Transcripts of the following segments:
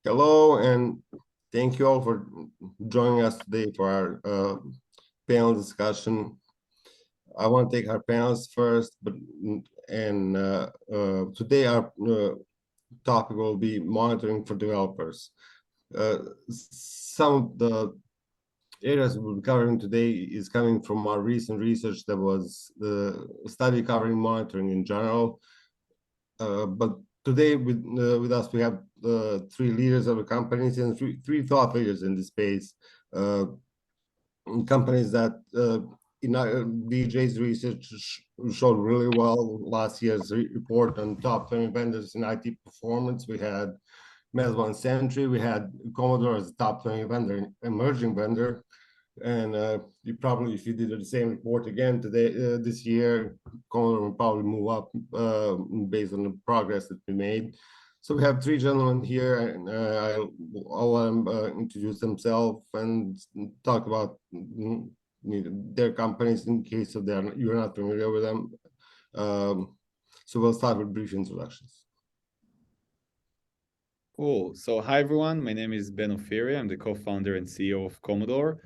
Hello, and thank you all for joining us today for our panel discussion. I want to take our panelists first, but today our topic will be monitoring for developers. Some of the areas we'll be covering today is coming from our recent research that was the study covering monitoring in general. But today with us, we have three leaders of the companies and three thought leaders in this space. Companies that in DJ's research showed really well. Last year's report on top 20 vendors in IT performance, we had Mezmo and Sentry. We had Komodor as a top 20 vendor, emerging vendor. And you probably, if you did the same report again today, this year, Komodor will probably move up based on the progress that we made. So we have three gentlemen here, and I'll let them introduce themselves and talk about their companies in case of you're not familiar with them. So we'll start with brief introductions. Cool. So hi, everyone. My name is Ben Ofiri. I'm the co-founder and CEO of Komodor.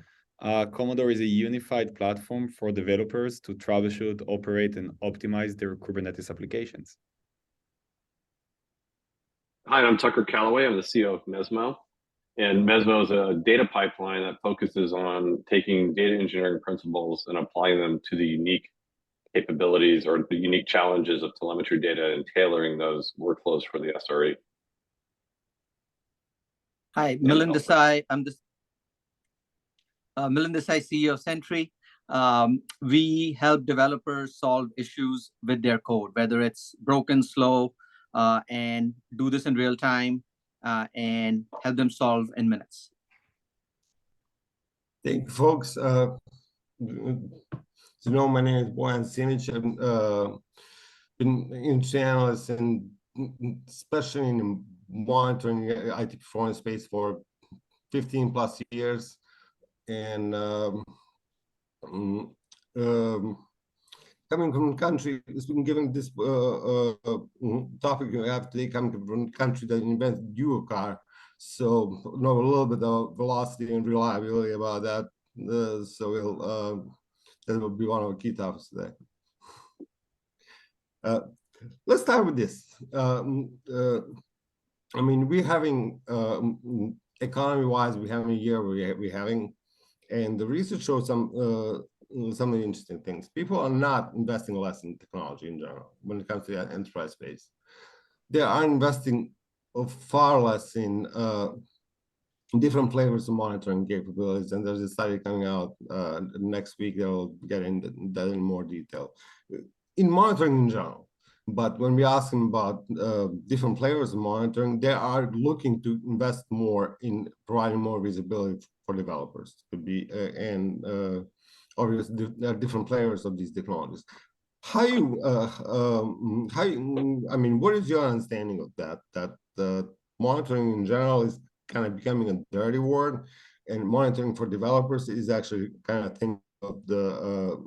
Komodor is a unified platform for developers to troubleshoot, operate, and optimize their Kubernetes applications. Hi, I'm Tucker Callaway. I'm the CEO of Mezmo. And Mezmo is a data pipeline that focuses on taking data engineering principles and applying them to the unique capabilities or the unique challenges of telemetry data and tailoring those workflows for the SRE. Hi, Milin Desai. I'm the Milin Desai, CEO of Sentry. We help developers solve issues with their code, whether it's broken, slow, and do this in real time and help them solve in minutes. Thank you, folks. My name is Bojan Simic. I've been in Analyst and especially in monitoring IT performance space for 15 plus years. And coming from a country, it's been given this topic you have today, coming from a country that invented Euro car. So know a little bit of velocity and reliability about that. That will be one of the key topics today. Let's start with this. We're having, economy-wise, we're having a year we're having, and the research shows some interesting things. People are not investing less in technology in general when it comes to the enterprise space. They are investing far less in different flavors of monitoring capabilities, and there's a study coming out next week that will get into that in more detail. In monitoring in general, but when we ask them about different flavors of monitoring, they are looking to invest more in providing more visibility for developers. Could be obviously there are different flavors of these technologies. What is your understanding of that? That monitoring in general is kind of becoming a dirty word, and monitoring for developers is actually kind of thing of the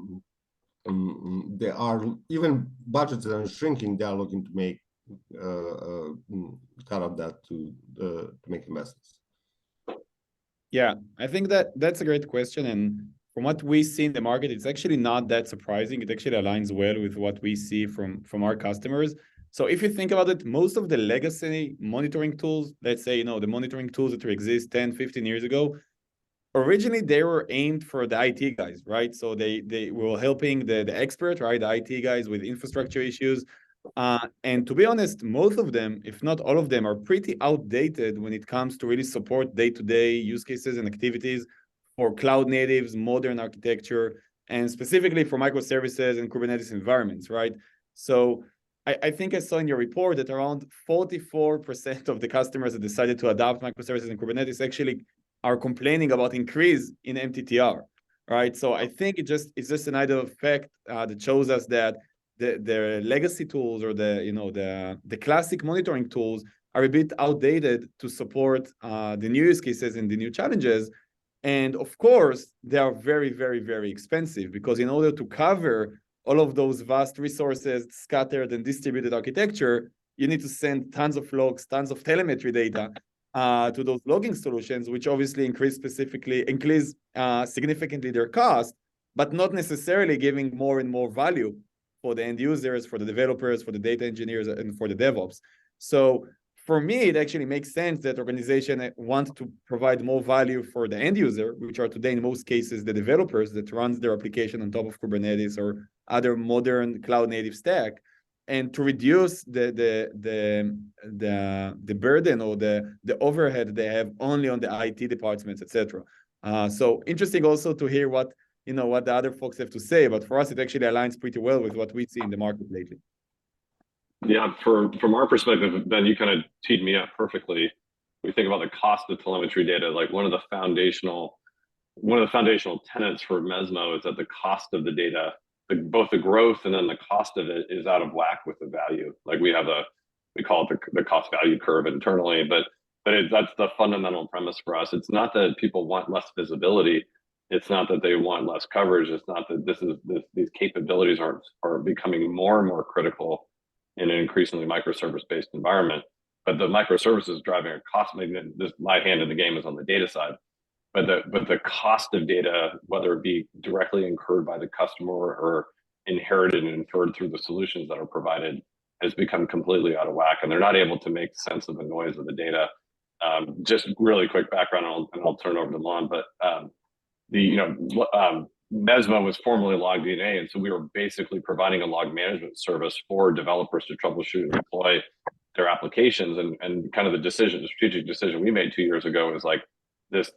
they are even budgets that are shrinking. They are looking to make cut of that to make investments. Yeah, I think that's a great question, and from what we see in the market, it's actually not that surprising. It actually aligns well with what we see from our customers. So if you think about it, most of the legacy monitoring tools, let's say, the monitoring tools that exist 10, 15 years ago, originally they were aimed for the IT guys, right? So they were helping the expert, right? The IT guys with infrastructure issues. And to be honest, most of them, if not all of them, are pretty outdated when it comes to really support day-to-day use cases and activities for cloud natives, modern architecture, and specifically for microservices and Kubernetes environments, right? So I think I saw in your report that around 44% of the customers that decided to adopt microservices and Kubernetes actually are complaining about increase in MTTR, right? So I think it's just an idle fact that shows us that the legacy tools or the classic monitoring tools are a bit outdated to support the new use cases and the new challenges. And of course, they are very, very, very expensive, because in order to cover all of those vast resources, scattered and distributed architecture, you need to send tons of logs, tons of telemetry data. to those logging solutions, which obviously increase significantly their cost, but not necessarily giving more and more value for the end users, for the developers, for the data engineers, and for the DevOps. So for me, it actually makes sense that organizations want to provide more value for the end user, which are today in most cases the developers that runs their application on top of Kubernetes or other modern cloud native stack, and to reduce the burden or the overhead they have only on the IT departments, etc. So interesting also to hear what the other folks have to say, but for us it actually aligns pretty well with what we see in the market lately. Yeah, from our perspective, Ben, you kind of teed me up perfectly. We think about the cost of telemetry data. Like one of the foundational tenets for Mezmo is that the cost of the data, both the growth and then the cost of it, is out of whack with the value. Like we call it the cost value curve internally, but that's the fundamental premise for us. It's not that people want less visibility. It's not that they want less coverage. It's not that these capabilities are becoming more and more critical in an increasingly microservice-based environment. But the microservices driving a cost, my hand in the game is on the data side. But the cost of data, whether it be directly incurred by the customer or inherited and inferred through the solutions that are provided, has become completely out of whack, and they're not able to make sense of the noise of the data. Just really quick background, and I'll turn it over to Lon. But Mezmo was formerly LogDNA, and so we were basically providing a log management service for developers to troubleshoot and deploy their applications. And kind of the strategic decision we made 2 years ago is like, this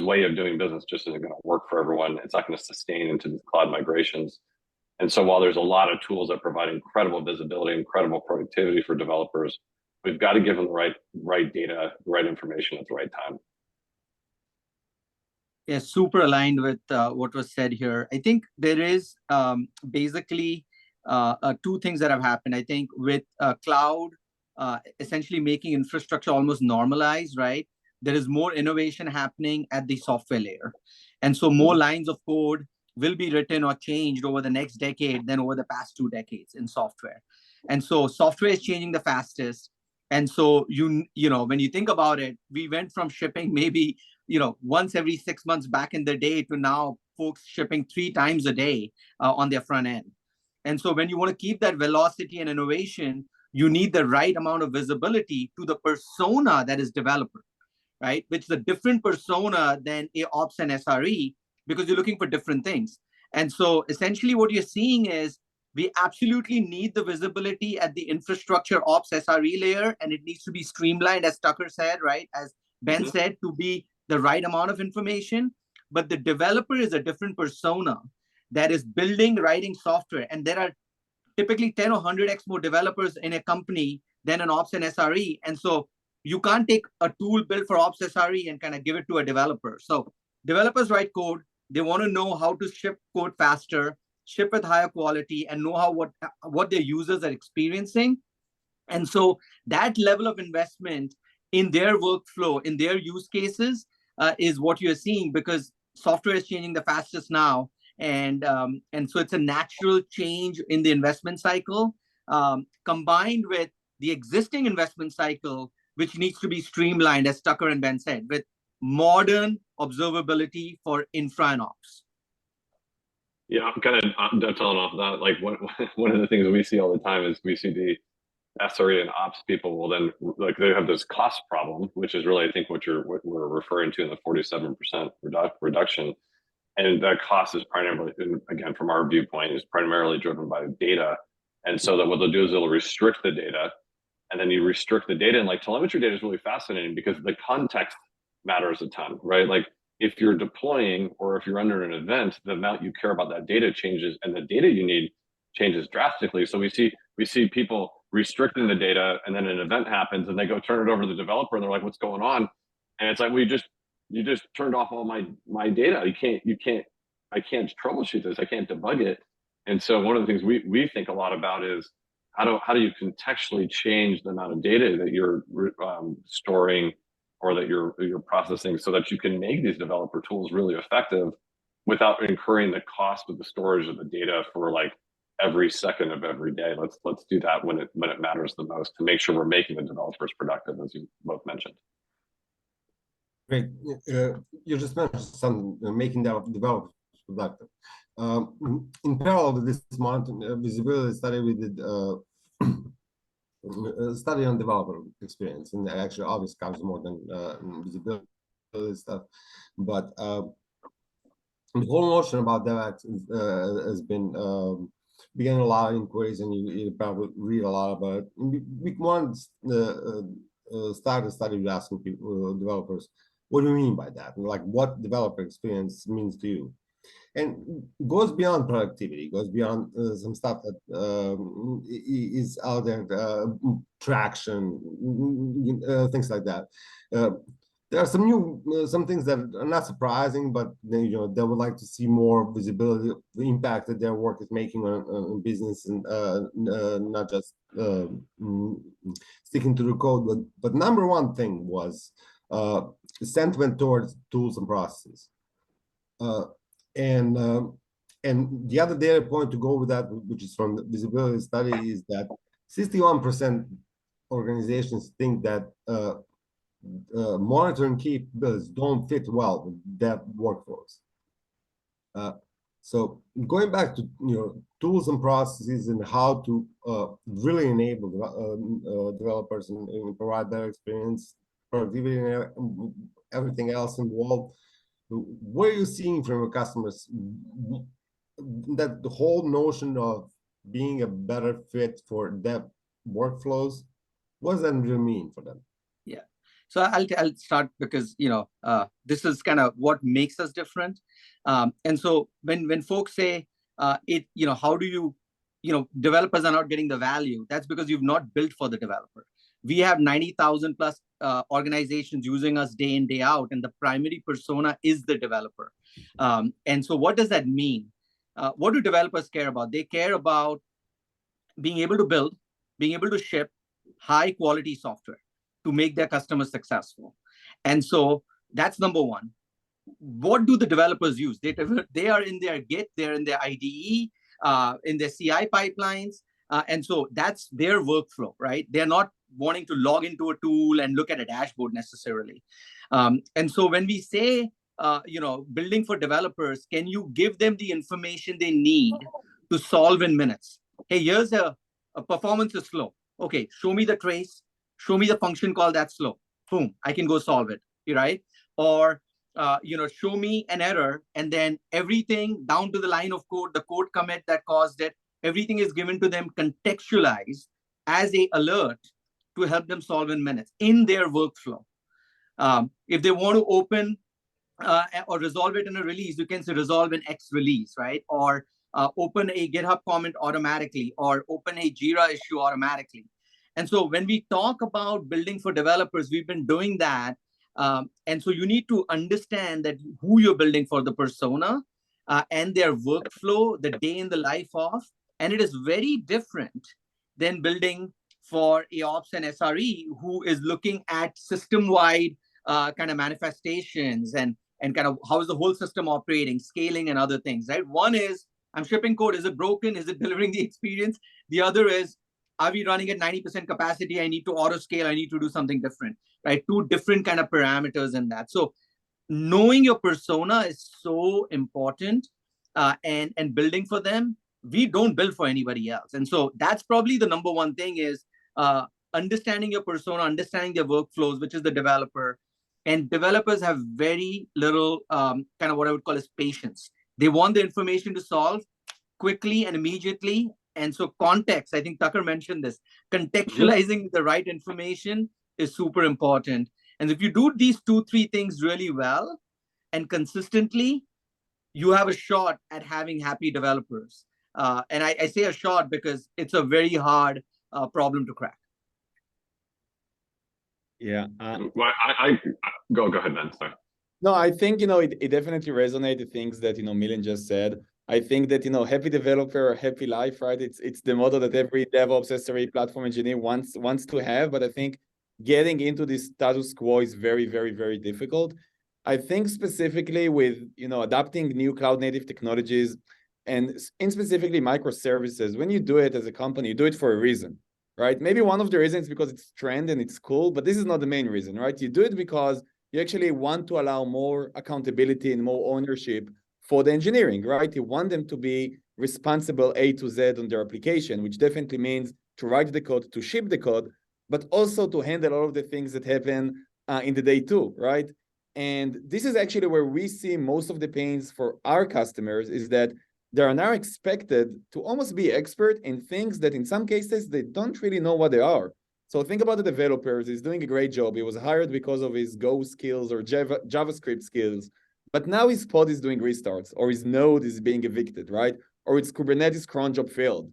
way of doing business just isn't going to work for everyone. It's not going to sustain into the cloud migrations. And so while there's a lot of tools that provide incredible visibility, incredible productivity for developers, we've got to give them the right data, the right information at the right time. Yeah, super aligned with what was said here. I think there is basically two things that have happened. I think with cloud essentially making infrastructure almost normalized, right? There is more innovation happening at the software layer. And so more lines of code will be written or changed over the next decade than over the past 2 decades in software. And so software is changing the fastest. And so, when you think about it, we went from shipping maybe, once every 6 months back in the day to now folks shipping 3 times a day on their front end. And so when you want to keep that velocity and innovation, you need the right amount of visibility to the persona that is developer, right? Which is a different persona than a ops and SRE, because you're looking for different things. And so essentially what you're seeing is we absolutely need the visibility at the infrastructure ops SRE layer, and it needs to be streamlined, as Tucker said, right? As Ben said, to be the right amount of information. But the developer is a different persona that is building, writing software. And there are typically 10 or 100x more developers in a company than an ops and SRE. And so you can't take a tool built for ops SRE and kind of give it to a developer. So developers write code. They want to know how to ship code faster, ship with higher quality, and know what their users are experiencing. And so that level of investment in their workflow, in their use cases, is what you're seeing, because software is changing the fastest now. And so it's a natural change in the investment cycle, combined with the existing investment cycle, which needs to be streamlined, as Tucker and Ben said, with modern observability for infra and ops. Yeah, I'm kind of dovetailing off of that. Like one of the things we see all the time is we see the SRE and ops people will then, like, they have this cost problem, which is really, I think, what we're referring to in the 47% reduction. And that cost is primarily, again, from our viewpoint, is primarily driven by data. And so that what they'll do is they'll restrict the data, and then you restrict the data. And like telemetry data is really fascinating because the context matters a ton, right? Like if you're deploying or if you're under an event, the amount you care about that data changes, and the data you need changes drastically. So we see people restricting the data, and then an event happens and they go turn it over to the developer and they're like, what's going on? And it's like, you just turned off all my data. I can't troubleshoot this. I can't debug it. And so one of the things we think a lot about is how do you contextually change the amount of data that you're storing or that you're processing, so that you can make these developer tools really effective without incurring the cost of the storage of the data for like every second of every day. Let's do that when it matters the most, to make sure we're making the developers productive, as you both mentioned. Great. You just mentioned some making developers productive. In parallel with this visibility study, we did a study on developer experience, and actually obviously covers more than visibility stuff. But the whole notion about DevX has been beginning a lot of inquiries, and you probably read a lot about it. We want start a study with asking people, developers, what do you mean by that? And like, what developer experience means to you? And goes beyond productivity, goes beyond some stuff that is out there, traction, things like that. There are some things that are not surprising, but they would like to see more visibility, the impact that their work is making on business, and not just sticking to the code. But number one thing was sentiment towards tools and processes. And the other data point to go with that, which is from the visibility study, is that 61% organizations think that monitoring capabilities don't fit well with their workflows. So going back to tools and processes and how to really enable developers and provide better experience, productivity, and everything else involved. What are you seeing from your customers that the whole notion of being a better fit for their workflows, what does that really mean for them? Yeah, so I'll start because this is kind of what makes us different. And so when folks say how do you developers are not getting the value, that's because you've not built for the developer. We have 90,000 plus organizations using us day in, day out, and the primary persona is the developer. And so what does that mean? What do developers care about? They care about being able to build, being able to ship high quality software to make their customers successful. And so that's number one. What do the developers use? They are in their Git, they're in their IDE, in their CI pipelines. And so that's their workflow, right? They're not wanting to log into a tool and look at a dashboard necessarily. And so when we say, building for developers, can you give them the information they need to solve in minutes? Hey, here's a performance is slow. Okay, show me the trace, show me the function call that's slow. Boom, I can go solve it, right? Or, show me an error, and then everything down to the line of code, the code commit that caused it, everything is given to them contextualized as a alert to help them solve in minutes in their workflow. If they want to open or resolve it in a release, you can say resolve in X release, right? Or open a GitHub comment automatically, or open a Jira issue automatically. And so when we talk about building for developers, we've been doing that. And so you need to understand that who you're building for, the persona and their workflow, the day in the life of, and it is very different than building for a ops and SRE who is looking at system-wide kind of manifestations and kind of how is the whole system operating, scaling, and other things, right? One is, I'm shipping code. Is it broken? Is it delivering the experience? The other is, are we running at 90% capacity? I need to auto scale. I need to do something different, right? Two different kind of parameters in that. So knowing your persona is so important, and building for them. We don't build for anybody else. And so that's probably the number one thing is understanding your persona, understanding their workflows, which is the developer. And developers have very little kind of what I would call as patience. They want the information to solve quickly and immediately. And so context, I think Tucker mentioned this, contextualizing the right information is super important. And if you do these 2-3 things really well and consistently, you have a shot at having happy developers. And I say a shot because it's a very hard problem to crack. Yeah. Well, I go ahead, Ben. Sorry. No, I think, it definitely resonates, the things that, Milin just said. I think that, happy developer, happy life, right? It's the motto that every DevOps, SRE, platform engineer wants to have. But I think getting into this status quo is very, very, very difficult. I think specifically with, adapting new cloud native technologies and in specifically microservices, when you do it as a company, you do it for a reason, right? Maybe one of the reasons is because it's trend and it's cool, but this is not the main reason, right? You do it because you actually want to allow more accountability and more ownership for the engineering, right? You want them to be responsible A to Z on their application, which definitely means to write the code, to ship the code, but also to handle all of the things that happen in the day too, right? And this is actually where we see most of the pains for our customers, is that they are now expected to almost be expert in things that in some cases they don't really know what they are. So think about the developers. He's doing a great job. He was hired because of his Go skills or JavaScript skills, but now his pod is doing restarts, or his node is being evicted, right? Or its Kubernetes cron job failed.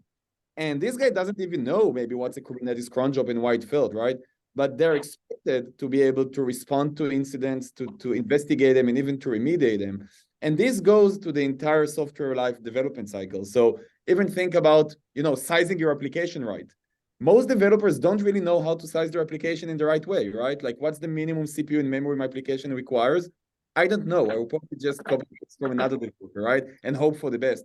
And this guy doesn't even know maybe what's a Kubernetes cron job and why it failed, right? But they're expected to be able to respond to incidents, to investigate them, and even to remediate them. And this goes to the entire software life development cycle. So even think about, sizing your application right. Most developers don't really know how to size their application in the right way, right? Like, what's the minimum CPU and memory my application requires? I don't know. I will probably just copy from another developer, right? And hope for the best.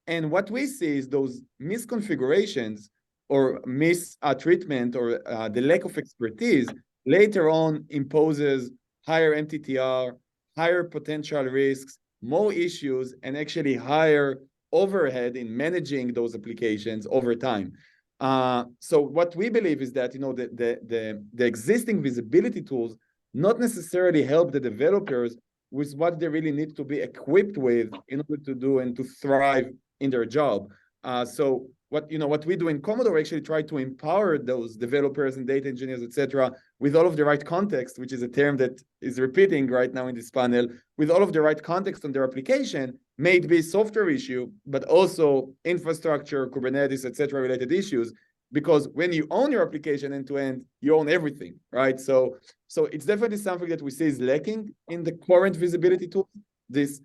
And what we see is those misconfigurations or mistreatment or the lack of expertise later on imposes higher MTTR, higher potential risks, more issues, and actually higher overhead in managing those applications over time. So what we believe is that the existing visibility tools not necessarily help the developers with what they really need to be equipped with in order to do and to thrive in their job. So what we do in Komodor actually try to empower those developers and data engineers, etc., with all of the right context, which is a term that is repeating right now in this panel, with all of the right context on their application, may it be software issue, but also infrastructure, Kubernetes, etc., related issues. Because when you own your application end to end, you own everything, right? So it's definitely something that we see is lacking in the current visibility tools. This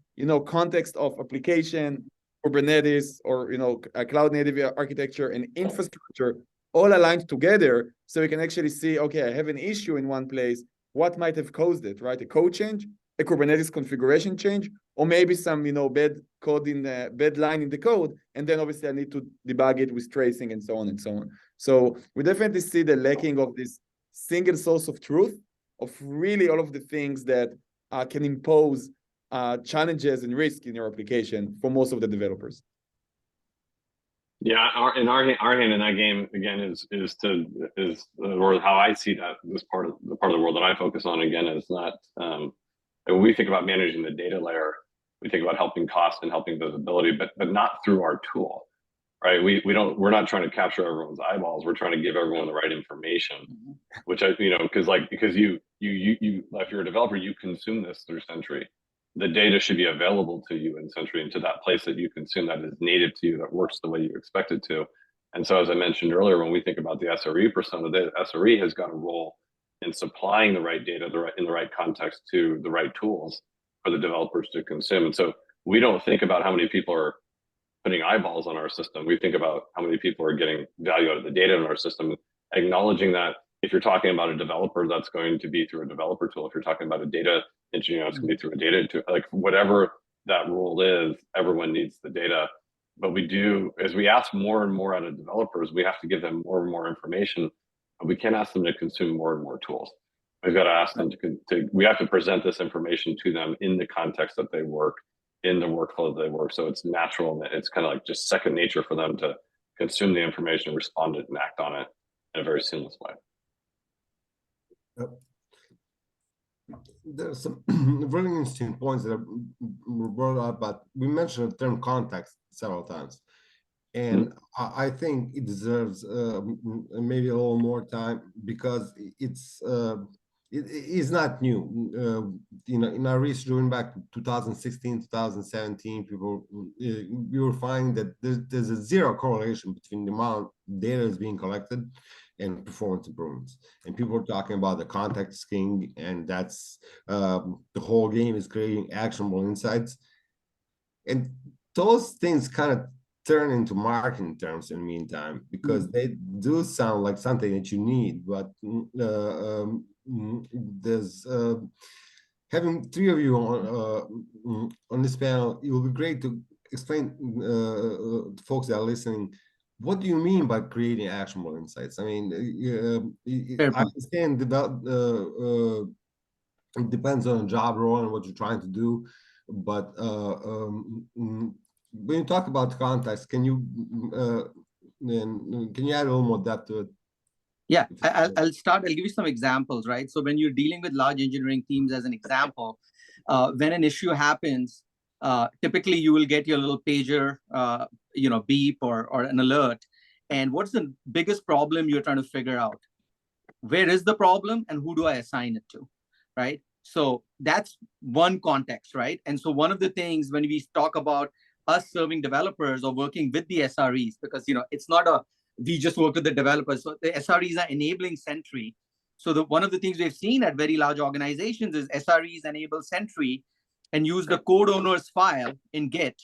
context of application, Kubernetes, or a cloud native architecture and infrastructure all aligned together, so we can actually see, okay, I have an issue in one place. What might have caused it, right? A code change, a Kubernetes configuration change, or maybe some bad code in the bad line in the code, and then obviously I need to debug it with tracing and so on and so on. So we definitely see the lacking of this single source of truth of really all of the things that can impose challenges and risk in your application for most of the developers. Yeah, our hand in that game again is or how I see that this part of the world that I focus on again is not when we think about managing the data layer, we think about helping cost and helping visibility, but not through our tool, right? We're not trying to capture everyone's eyeballs. We're trying to give everyone the right information, which because you if you're a developer, you consume this through Sentry. The data should be available to you in Sentry and to that place that you consume that is native to you, that works the way you expect it to. And so, as I mentioned earlier, when we think about the SRE persona, the SRE has got a role in supplying the right data in the right context to the right tools for the developers to consume. And so we don't think about how many people are putting eyeballs on our system. We think about how many people are getting value out of the data in our system, acknowledging that if you're talking about a developer, that's going to be through a developer tool. If you're talking about a data engineer, it's going to be through a data tool. Like whatever that role is, everyone needs the data. But we do, as we ask more and more out of developers, we have to give them more and more information. But we can't ask them to consume more and more tools. We've got to ask them we have to present this information to them in the context that they work, in the workflow that they work. So it's natural and it's kind of like just second nature for them to consume the information, respond to it, and act on it in a very seamless way. There's some really interesting points that were brought up, but we mentioned the term context several times. And I think it deserves maybe a little more time because it is not new. In our research going back to 2016, 2017, we were finding that there's a zero correlation between the amount of data is being collected and performance improvements. And people are talking about the context is king, and that's the whole game is creating actionable insights. And those things kind of turn into marketing terms in the meantime, because they do sound like something that you need, but there's having three of you on this panel, it will be great to explain to folks that are listening, what do you mean by creating actionable insights? I mean, I understand it depends on the job role and what you're trying to do. But when you talk about context, can you add a little more depth to it? Yeah, I'll start. I'll give you some examples, right? So when you're dealing with large engineering teams, as an example, when an issue happens, typically you will get your little pager, beep or an alert. And what's the biggest problem you're trying to figure out? Where is the problem and who do I assign it to, right? So that's one context, right? And so one of the things when we talk about us serving developers or working with the SREs, because it's not we just work with the developers. So the SREs are enabling Sentry. So one of the things we've seen at very large organizations is SREs enable Sentry and use the code owner's file in Git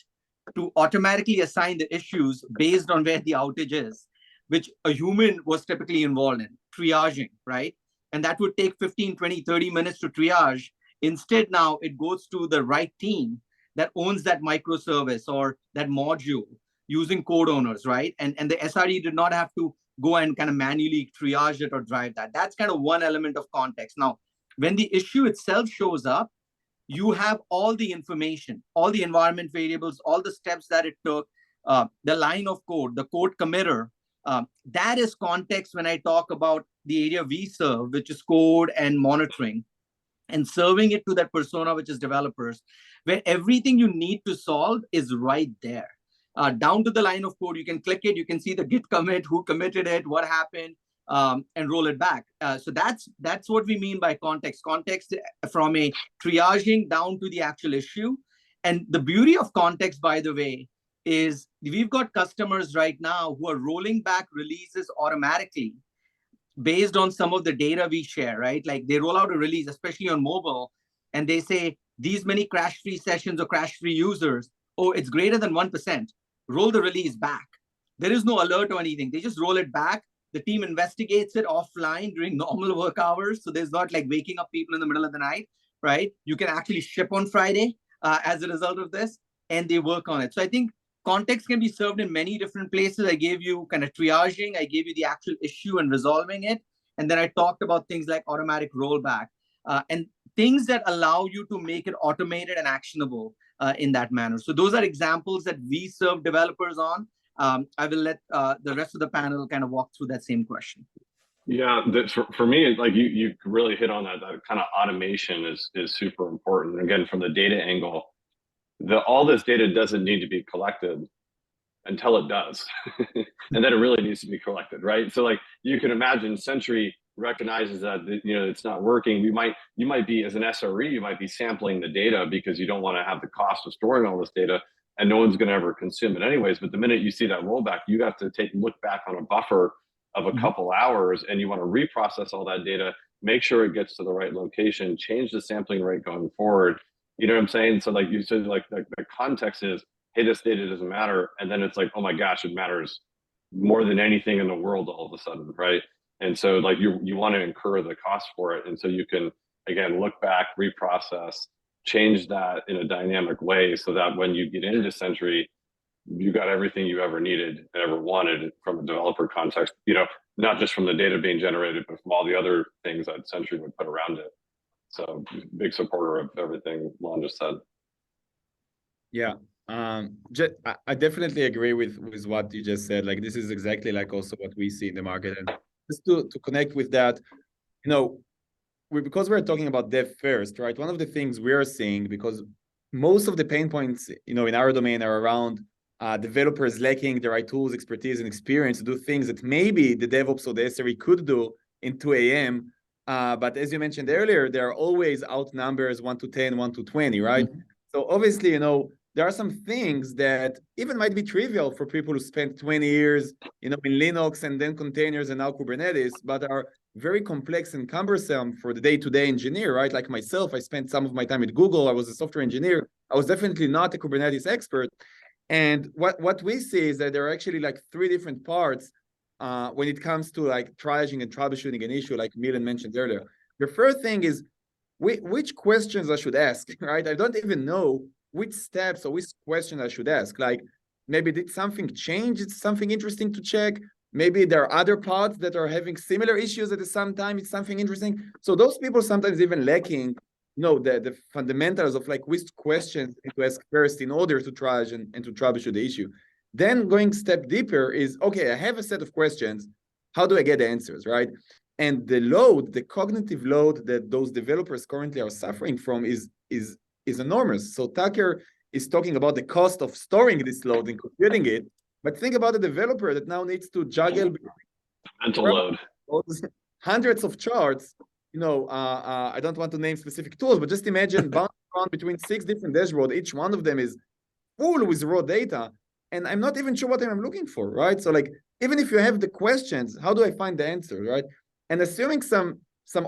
to automatically assign the issues based on where the outage is, which a human was typically involved in, triaging, right? And that would take 15, 20, 30 minutes to triage. Instead, now it goes to the right team that owns that microservice or that module using code owners, right? And the SRE did not have to go and kind of manually triage it or drive that. That's kind of one element of context. Now, when the issue itself shows up, you have all the information, all the environment variables, all the steps that it took, the line of code, the code committer. That is context when I talk about the area we serve, which is code and monitoring, and serving it to that persona, which is developers, where everything you need to solve is right there. Down to the line of code, you can click it, you can see the Git commit, who committed it, what happened, and roll it back. So that's what we mean by context. Context from a triaging down to the actual issue. And the beauty of context, by the way, is we've got customers right now who are rolling back releases automatically based on some of the data we share, right? Like they roll out a release, especially on mobile, and they say these many crash-free sessions or crash-free users, oh, it's greater than 1%. Roll the release back. There is no alert or anything. They just roll it back. The team investigates it offline during normal work hours. So there's not like waking up people in the middle of the night, right? You can actually ship on Friday as a result of this, and they work on it. So I think context can be served in many different places. I gave you kind of triaging. I gave you the actual issue and resolving it. And then I talked about things like automatic rollback and things that allow you to make it automated and actionable in that manner. So those are examples that we serve developers on. I will let the rest of the panel kind of walk through that same question. Yeah, for me, like you really hit on that kind of automation is super important. Again, from the data angle, all this data doesn't need to be collected until it does. And then it really needs to be collected, right? So like you can imagine Sentry recognizes that it's not working. You might be, as an SRE, you might be sampling the data because you don't want to have the cost of storing all this data, and no one's going to ever consume it anyways. But the minute you see that rollback, you have to look back on a buffer of a couple hours, and you want to reprocess all that data, make sure it gets to the right location, change the sampling rate going forward. You know what I'm saying? So like you said, like the context is, hey, this data doesn't matter. And then it's like, oh my gosh, it matters more than anything in the world all of a sudden, right? And so like you want to incur the cost for it. And so you can, again, look back, reprocess, change that in a dynamic way so that when you get into Sentry, you got everything you ever needed and ever wanted from a developer context, not just from the data being generated, but from all the other things that Sentry would put around it. So big supporter of everything Lon just said. Yeah. I definitely agree with what you just said. Like this is exactly like also what we see in the market. And just to connect with that, because we're talking about dev first, right? One of the things we're seeing, because most of the pain points, in our domain are around developers lacking the right tools, expertise, and experience to do things that maybe the DevOps or the SRE could do in 2 a.m. But as you mentioned earlier, there are always outnumbers 1 to 10, 1 to 20, right? Mm-hmm. So obviously, there are some things that even might be trivial for people who spent 20 years, in Linux and then containers and now Kubernetes, but are very complex and cumbersome for the day-to-day engineer, right? Like myself, I spent some of my time at Google. I was a software engineer. I was definitely not a Kubernetes expert. And what we see is that there are actually like 3 different parts when it comes to like triaging and troubleshooting an issue, like Milin mentioned earlier. The first thing is which questions I should ask, right? I don't even know which steps or which question I should ask. Like maybe did something change? It's something interesting to check. Maybe there are other pods that are having similar issues at the same time. It's something interesting. So those people sometimes even lacking the fundamentals of like which questions to ask first in order to triage and to troubleshoot the issue. Then going step deeper is, okay, I have a set of questions. How do I get the answers, right? And the cognitive load that those developers currently are suffering from is enormous. So Tucker is talking about the cost of storing this load and computing it. But think about the developer that now needs to juggle mental load, hundreds of charts. I don't want to name specific tools, but just imagine bouncing around between 6 different dashboards. Each one of them is full with raw data, and I'm not even sure what I'm looking for, right? So like, even if you have the questions, how do I find the answers, right? And assuming some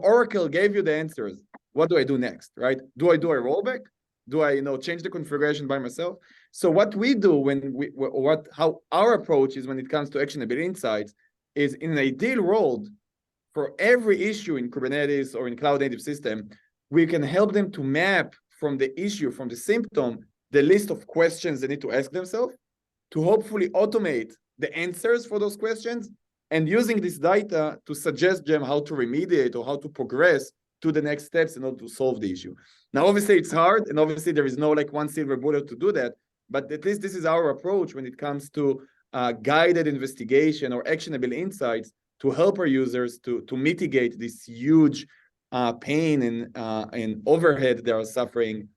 oracle gave you the answers, what do I do next, right? Do I do a rollback? Do I, change the configuration by myself? So what we do how our approach is when it comes to actionable insights is, in an ideal world, for every issue in Kubernetes or in cloud native system, we can help them to map from the issue, from the symptom, the list of questions they need to ask themselves to hopefully automate the answers for those questions, and using this data to suggest them how to remediate or how to progress to the next steps in order to solve the issue. Now, obviously, it's hard, and obviously there is no like one silver bullet to do that, but at least this is our approach when it comes to guided investigation or actionable insights to help our users to mitigate this huge pain and overhead they are suffering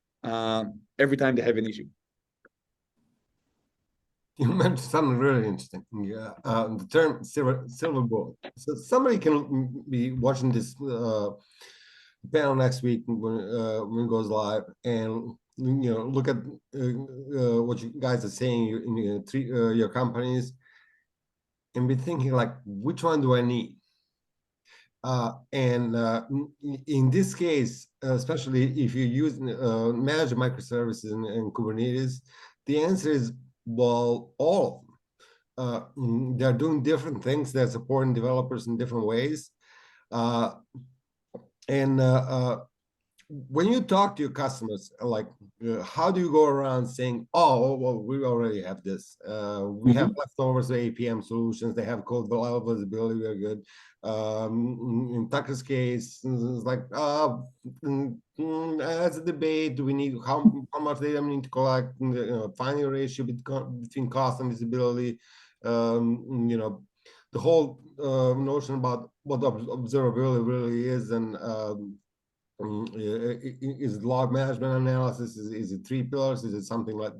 every time they have an issue. You mentioned something really interesting. Yeah, the term silver bullet. So somebody can be watching this panel next week when it goes live, and look at what you guys are saying in your companies, and be thinking like, which one do I need? In this case, especially if you use manage microservices in Kubernetes, the answer is, well, all of them. They're doing different things. They're supporting developers in different ways. When you talk to your customers, like, how do you go around saying, oh, well, we already have this. We have leftovers of APM solutions. They have code level visibility. We're good. In Tucker's case, it's like, as a debate, do we need how much data we need to collect? Finding a ratio between cost and visibility. The whole notion about what observability really is, and is log management analysis, is it 3 pillars, is it something like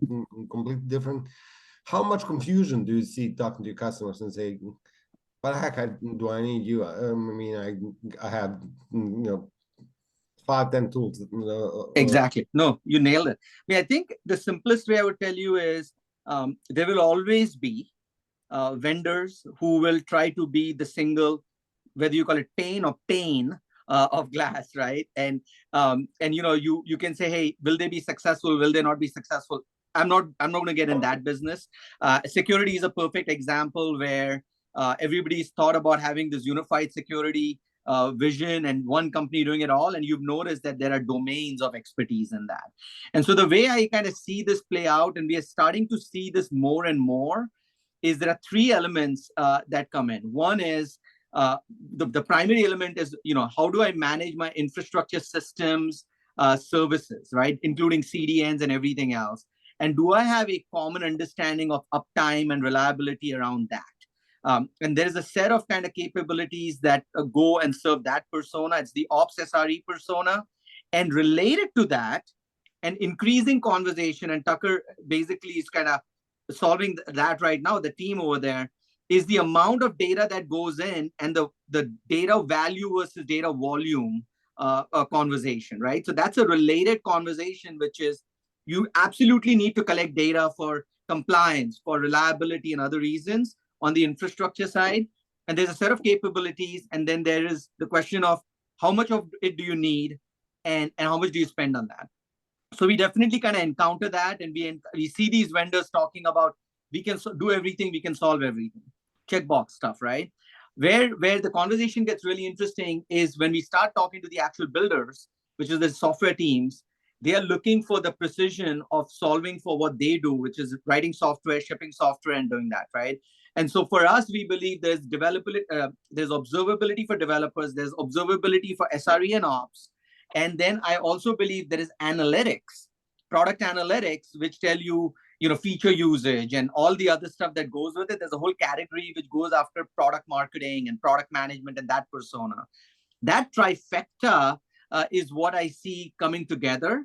completely different? How much confusion do you see talking to your customers and say, what the heck do I need you? I have 5-10 tools. Exactly. No, you nailed it. I think the simplest way I would tell you is there will always be vendors who will try to be the single, whether you call it pane or pane of glass, right? And you can say, hey, will they be successful? Will they not be successful? I'm not going to get in that business. Security is a perfect example where everybody's thought about having this unified security vision and one company doing it all. And you've noticed that there are domains of expertise in that. And so the way I kind of see this play out, and we are starting to see this more and more, is there are 3 elements that come in. One is the primary element is, how do I manage my infrastructure systems, services, right? Including CDNs and everything else. And do I have a common understanding of uptime and reliability around that? And there's a set of kind of capabilities that go and serve that persona. It's the Ops SRE persona. And related to that, an increasing conversation, and Tucker basically is kind of solving that right now, the team over there, is the amount of data that goes in and the data value versus data volume conversation, right? So that's a related conversation, which is you absolutely need to collect data for compliance, for reliability and other reasons on the infrastructure side. And there's a set of capabilities. And then there is the question of how much of it do you need and how much do you spend on that? So we definitely kind of encounter that. And we see these vendors talking about, we can do everything, we can solve everything. Checkbox stuff, right? Where the conversation gets really interesting is when we start talking to the actual builders, which is the software teams. They are looking for the precision of solving for what they do, which is writing software, shipping software, and doing that, right? And so for us, we believe there's observability for developers, there's observability for SRE and ops, And then I also believe there is analytics, product analytics, which tell you, feature usage and all the other stuff that goes with it. There's a whole category which goes after product marketing and product management and that persona. That trifecta is what I see coming together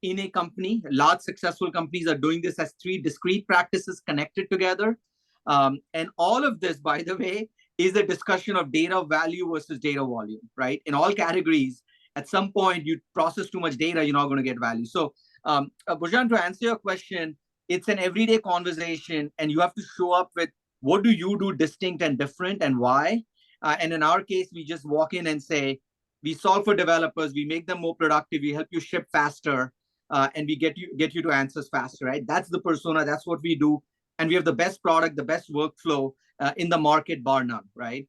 in a company. Large successful companies are doing this as 3 discrete practices connected together. And all of this, by the way, is a discussion of data value versus data volume, right? In all categories, at some point, you process too much data, you're not going to get value. So, Bojan, to answer your question, it's an everyday conversation, and you have to show up with what do you do distinct and different and why? And in our case, we just walk in and say, we solve for developers, we make them more productive, we help you ship faster, and we get you to answers faster, right? That's the persona, that's what we do. And we have the best product, the best workflow in the market, bar none, right?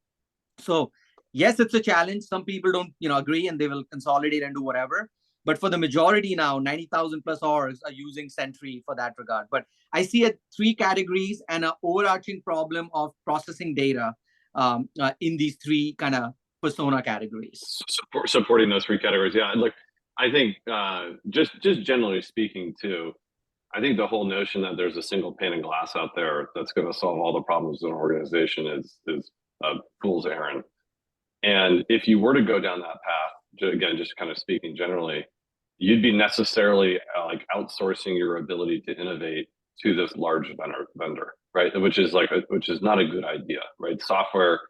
So yes, it's a challenge. Some people don't, agree, and they will consolidate and do whatever. But for the majority now, 90,000 plus orgs are using Sentry for that regard. But I see 3 categories and an overarching problem of processing data in these 3 kind of persona categories. Supporting those 3 categories, yeah. Look, I think just generally speaking too, I think the whole notion that there's a single pane of glass out there that's going to solve all the problems in an organization is a fool's errand. And if you were to go down that path, again, just kind of speaking generally, you'd be necessarily like outsourcing your ability to innovate to this large vendor, right? Which is not a good idea, right? Software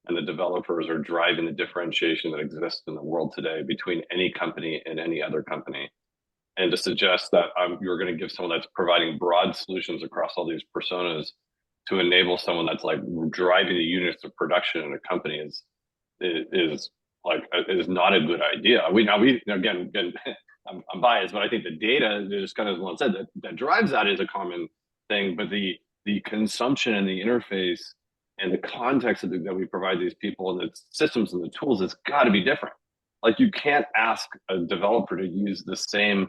and the developers are driving the differentiation that exists in the world today between any company and any other company. And to suggest that you're going to give someone that's providing broad solutions across all these personas to enable someone that's like driving the units of production in a company is not a good idea. Again, I'm biased, but I think the data, just kind of as Milin said, that drives that is a common thing. But the consumption and the interface and the context that we provide these people and the systems and the tools, it's got to be different. Like you can't ask a developer to use the same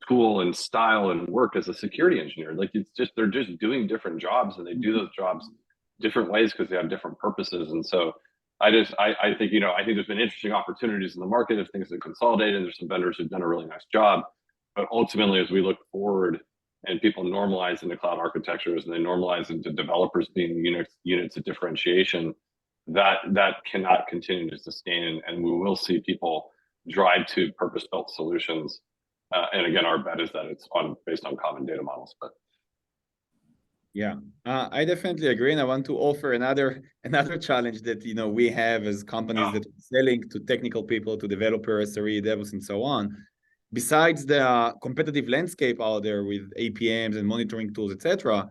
tool and style and work as a security engineer. Like they're just doing different jobs, and they do those jobs different ways because they have different purposes. And so I think there's been interesting opportunities in the market if things have consolidated, and there's some vendors who've done a really nice job. But ultimately, as we look forward and people normalize into cloud architectures and they normalize into developers being units of differentiation, that cannot continue to sustain, and we will see people drive to purpose-built solutions. And again, our bet is that it's based on common data models. But yeah, I definitely agree, and I want to offer another challenge that we have as companies that are selling to technical people, to developers, SRE, devs, and so on. Besides the competitive landscape out there with APMs and monitoring tools, etc.,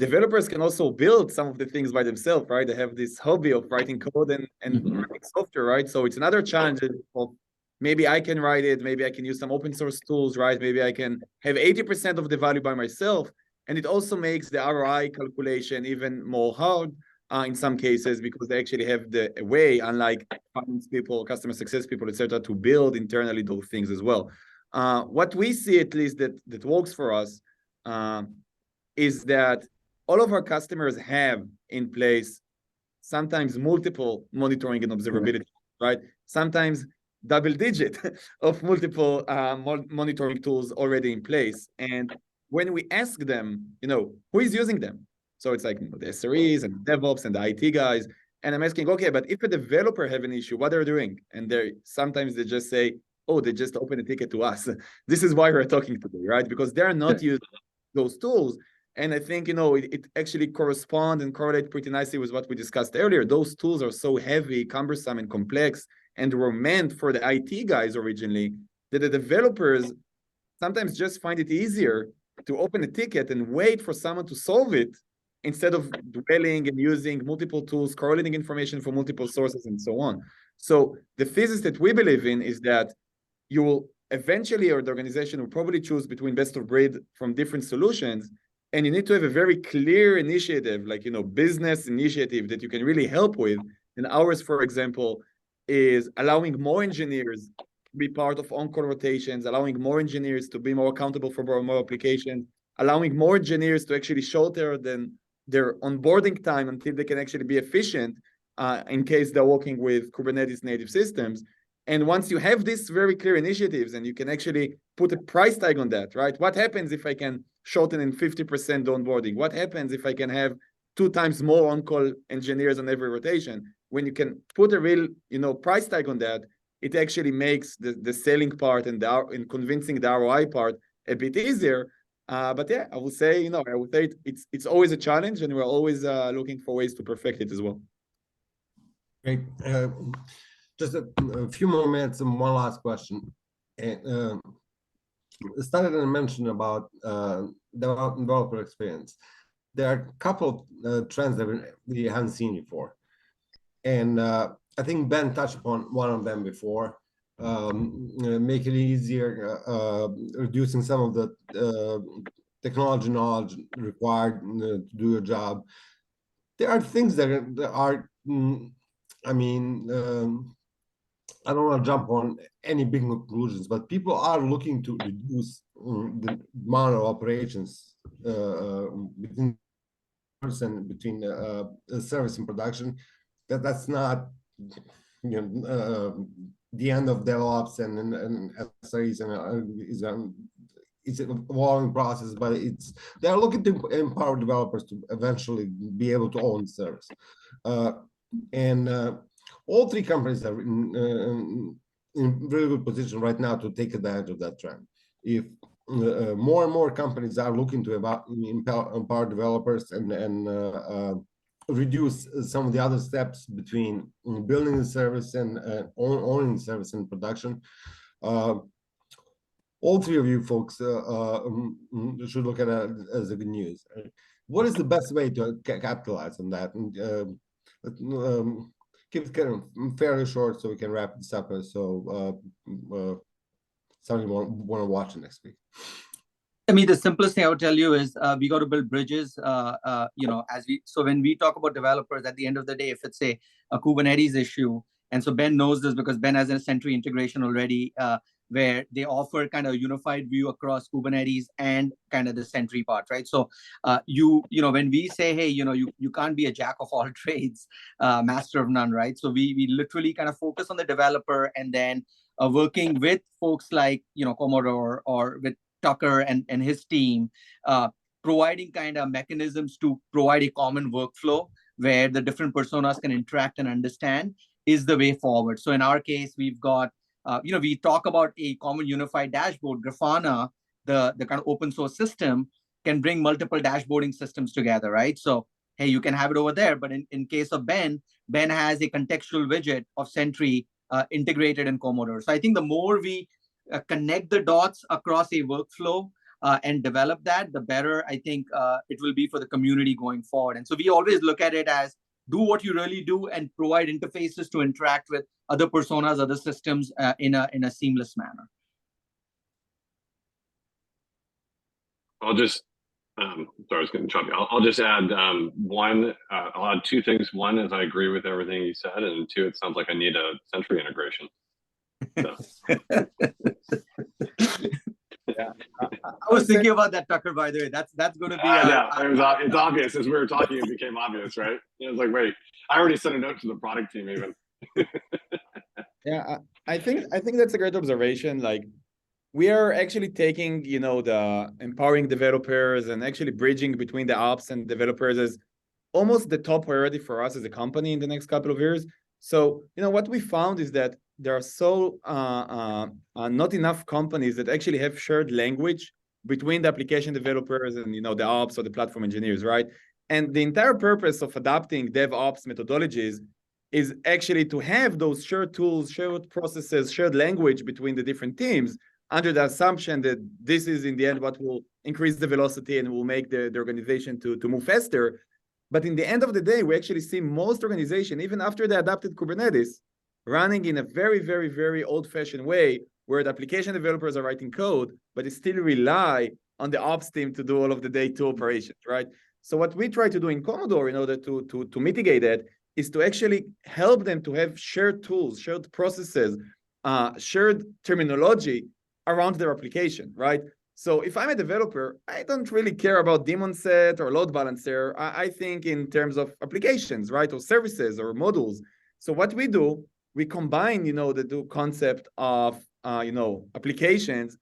developers can also build some of the things by themselves, right? They have this hobby of writing code and writing software, right? So it's another challenge of maybe I can write it, maybe I can use some open source tools, right? Maybe I can have 80% of the value by myself. And it also makes the ROI calculation even more hard in some cases, because they actually have the way, unlike finance people, customer success people, etc., to build internally those things as well. What we see, at least that works for us, is that all of our customers have in place sometimes multiple monitoring and observability, right? Sometimes double digit of multiple monitoring tools already in place. And when we ask them, who is using them? So it's like the SREs and DevOps and the IT guys. And I'm asking, okay, but if a developer have an issue, what they're doing? And sometimes they just say, oh, they just open a ticket to us. This is why we're talking today, right? Because they're not using those tools. And I think, it actually corresponds and correlates pretty nicely with what we discussed earlier. Those tools are so heavy, cumbersome, and complex, and were meant for the IT guys originally, that the developers sometimes just find it easier to open a ticket and wait for someone to solve it, instead of dwelling and using multiple tools, correlating information from multiple sources, and so on. So the thesis that we believe in is that you will eventually, or the organization will probably choose between best of breed from different solutions, and you need to have a very clear initiative, like, business initiative that you can really help with. And ours, for example, is allowing more engineers to be part of on-call rotations, allowing more engineers to be more accountable for more applications, allowing more engineers to actually shorten their onboarding time until they can actually be efficient in case they're working with Kubernetes native systems. And once you have these very clear initiatives and you can actually put a price tag on that, right? What happens if I can shorten in 50% onboarding? What happens if I can have 2 times more on-call engineers on every rotation? When you can put a real, price tag on that, it actually makes the selling part and convincing the ROI part a bit easier. But yeah, I would say, it's always a challenge, and we're always looking for ways to perfect it as well. Great. Just a few more minutes and one last question. Started to mention about developer experience. There are a couple of trends that we haven't seen before. And I think Ben touched upon one of them before, making it easier, reducing some of the technology knowledge required to do a job. There are things that are I don't want to jump on any big conclusions, but people are looking to reduce the amount of operations between service and production. That's not the end of DevOps and SREs, and it's an evolving process, but they're looking to empower developers to eventually be able to own service. All three companies are in really good position right now to take advantage of that trend. If more and more companies are looking to empower developers and reduce some of the other steps between building the service and owning the service in production, all three of you folks should look at it as a good news. What is the best way to capitalize on that? And keep it kind of fairly short so we can wrap this up. So somebody want to watch it next week. I mean, the simplest thing I would tell you is we got to build bridges. So when we talk about developers, at the end of the day, if it's a Kubernetes issue, and so Ben knows this because Ben has a Sentry integration already, where they offer kind of a unified view across Kubernetes and kind of the Sentry part, right? So when we say, hey, you can't be a jack of all trades, master of none, right? So we literally kind of focus on the developer, and then working with folks like Komodor or with Tucker and his team, providing kind of mechanisms to provide a common workflow where the different personas can interact and understand is the way forward. So in our case, we've got, we talk about a common unified dashboard. Grafana, the kind of open source system, can bring multiple dashboarding systems together, right? So, hey, you can have it over there. But in case of Ben has a contextual widget of Sentry integrated in Komodor. So I think the more we connect the dots across a workflow and develop that, the better I think it will be for the community going forward. And so we always look at it as do what you really do and provide interfaces to interact with other personas, other systems in a seamless manner. I'll just, sorry, I was going to chop you. I'll just add one. I'll add two things. One is I agree with everything you said, and two, it sounds like I need a Sentry integration. So. Yeah, I was thinking about that, Tucker. By the way, that's going to be. It's obvious as we were talking. It became obvious, right? It was like, wait, I already sent a note to the product team, even. Yeah, I think that's a great observation. Like, we are actually taking, the empowering developers and actually bridging between the ops and developers as almost the top priority for us as a company in the next couple of years. So, what we found is that there are so not enough companies that actually have shared language between the application developers and, the ops or the platform engineers, right? And the entire purpose of adopting DevOps methodologies is actually to have those shared tools, shared processes, shared language between the different teams, under the assumption that this is in the end what will increase the velocity and will make the organization to move faster. But in the end of the day, we actually see most organizations, even after they adopted Kubernetes, running in a very, very, very old-fashioned way where the application developers are writing code, but they still rely on the ops team to do all of the day two operations, right? So what we try to do in Komodor in order to mitigate that is to actually help them to have shared tools, shared processes, shared terminology around their application, right? So if I'm a developer, I don't really care about daemon set or load balancer. I think in terms of applications, right? Or services or modules. So what we do we combine, the two concept of, applications,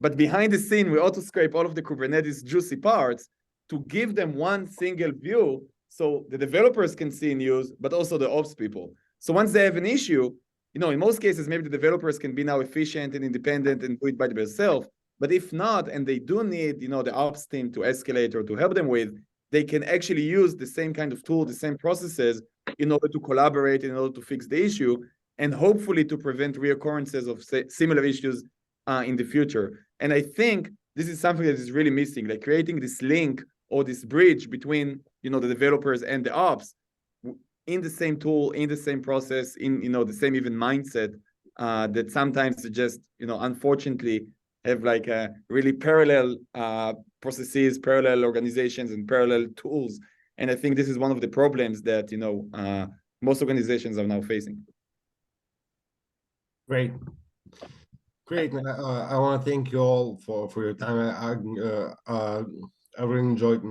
but behind the scene, we auto scrape all of the Kubernetes juicy parts to give them one single view so the developers can see and use, but also the ops people. So once they have an issue, in most cases, maybe the developers can be now efficient and independent and do it by themselves. But if not, and they do need, the ops team to escalate or to help them with, they can actually use the same kind of tool, the same processes in order to collaborate, in order to fix the issue, and hopefully to prevent reoccurrences of similar issues in the future. And I think this is something that is really missing, like creating this link or this bridge between, the developers and the ops in the same tool, in the same process, in, the same even mindset that sometimes just, unfortunately have like a really parallel processes, parallel organizations, and parallel tools. And I think this is one of the problems that, most organizations are now facing. Great. Great. I want to thank you all for your time. I really enjoyed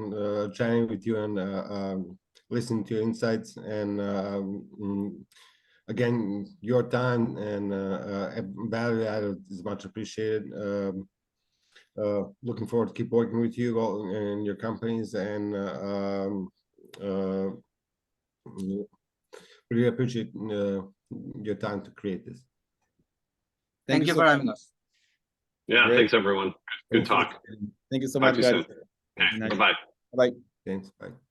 chatting with you and listening to your insights. And again, your time and value added is much appreciated. Looking forward to keep working with you and your companies, and really appreciate your time to create this. Thank you for having us. Yeah, Great. thanks everyone. Good talk. Thank you so Talk much, to you guys. soon. Okay, bye-bye. Bye. Thanks. Bye.